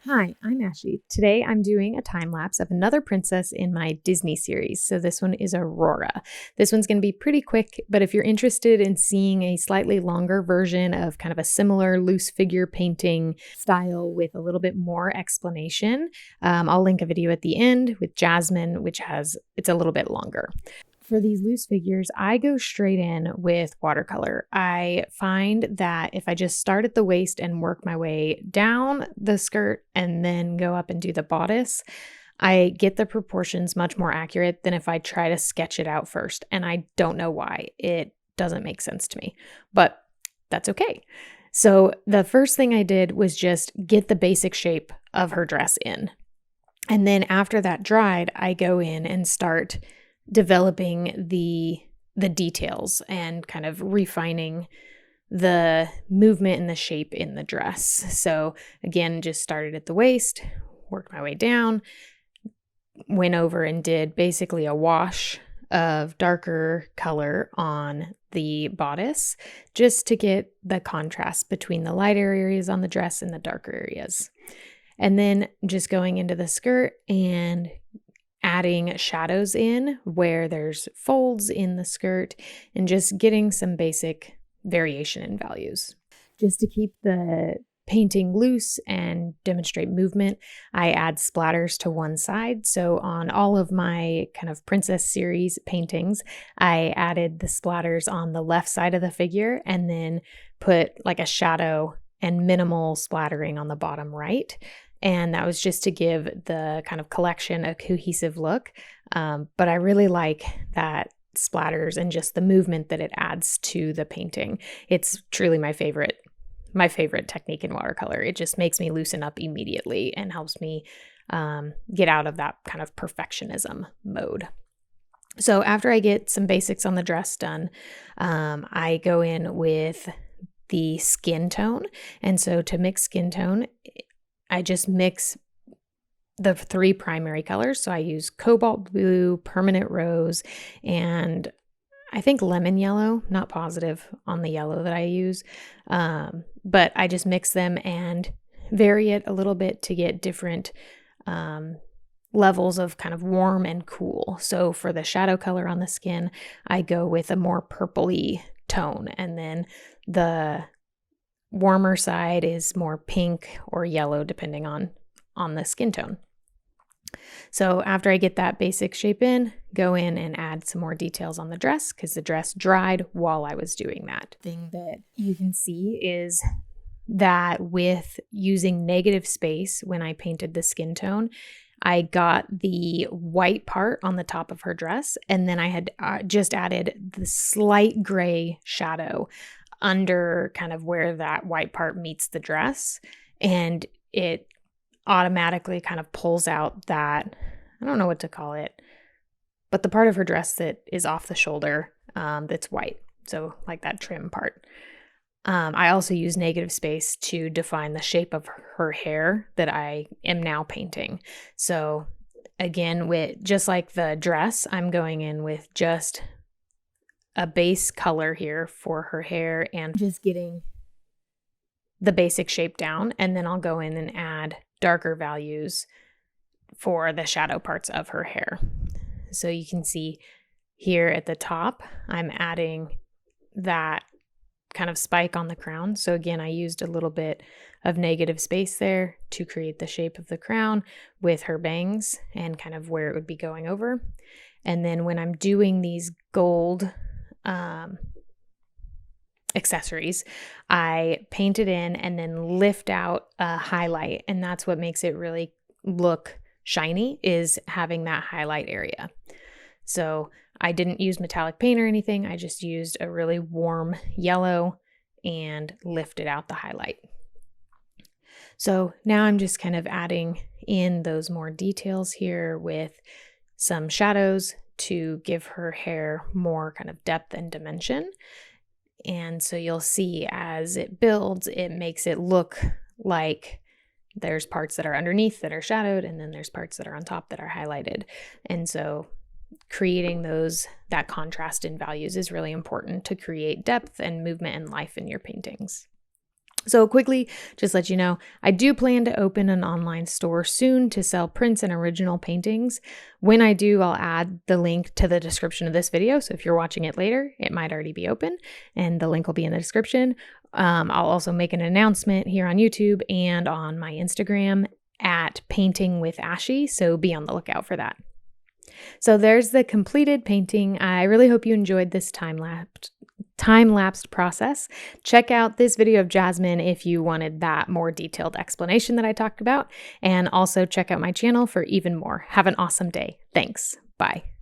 Hi, I'm Ashley. Today I'm doing a time lapse of another princess in my Disney series. So this one is Aurora. This one's going to be pretty quick, but if you're interested in seeing a slightly longer version of kind of a similar loose figure painting style with a little bit more explanation, I'll link a video at the end with Jasmine, it's a little bit longer. For these loose figures, I go straight in with watercolor. I find that if I just start at the waist and work my way down the skirt and then go up and do the bodice, I get the proportions much more accurate than if I try to sketch it out first. And I don't know why. It doesn't make sense to me, but that's okay. So the first thing I did was just get the basic shape of her dress in. And then after that dried, I go in and start developing the details and kind of refining the movement and the shape in the dress. So again, just started at the waist, worked my way down, went over and did basically a wash of darker color on the bodice just to get the contrast between the lighter areas on the dress and the darker areas. And then just going into the skirt and adding shadows in where there's folds in the skirt and just getting some basic variation in values. Just to keep the painting loose and demonstrate movement, I add splatters to one side. So on all of my kind of princess series paintings, I added the splatters on the left side of the figure and then put like a shadow and minimal splattering on the bottom right. And that was just to give the kind of collection a cohesive look. But I really like that splatters and just the movement that it adds to the painting. It's truly my favorite technique in watercolor. It just makes me loosen up immediately and helps me get out of that kind of perfectionism mode. So after I get some basics on the dress done, I go in with the skin tone. And so to mix skin tone, I just mix the three primary colors. So I use cobalt blue, permanent rose, and I think lemon yellow, not positive on the yellow that I use. But I just mix them and vary it a little bit to get different levels of kind of warm and cool. So for the shadow color on the skin, I go with a more purpley tone, and then the warmer side is more pink or yellow depending on the skin tone. So after I get that basic shape in, go in and add some more details on the dress because the dress dried while I was doing that. Thing that you can see is that with using negative space when I painted the skin tone, I got the white part on the top of her dress, and then I had just added the slight gray shadow under kind of where that white part meets the dress, and it automatically kind of pulls out that, I don't know what to call it, but the part of her dress that is off the shoulder that's white, so like that trim part. I also use negative space to define the shape of her hair that I am now painting. So again, with just like the dress, I'm going in with just a base color here for her hair and just getting the basic shape down. And then I'll go in and add darker values for the shadow parts of her hair. So you can see here at the top, I'm adding that kind of spike on the crown. So again, I used a little bit of negative space there to create the shape of the crown with her bangs and kind of where it would be going over. And then when I'm doing these gold accessories, I paint it in and then lift out a highlight. And that's what makes it really look shiny, is having that highlight area. So I didn't use metallic paint or anything. I just used a really warm yellow and lifted out the highlight. So now I'm just kind of adding in those more details here with some shadows to give her hair more kind of depth and dimension. And so you'll see as it builds, it makes it look like there's parts that are underneath that are shadowed, and then there's parts that are on top that are highlighted. And so creating that contrast in values is really important to create depth and movement and life in your paintings. So quickly, just let you know, I do plan to open an online store soon to sell prints and original paintings. When I do, I'll add the link to the description of this video. So if you're watching it later, it might already be open and the link will be in the description. I'll also make an announcement here on YouTube and on my Instagram at Painting with Ashy. So be on the lookout for that. So there's the completed painting. I really hope you enjoyed this time-lapsed process. Check out this video of Jasmine if you wanted that more detailed explanation that I talked about, and also check out my channel for even more. Have an awesome day. Thanks. Bye.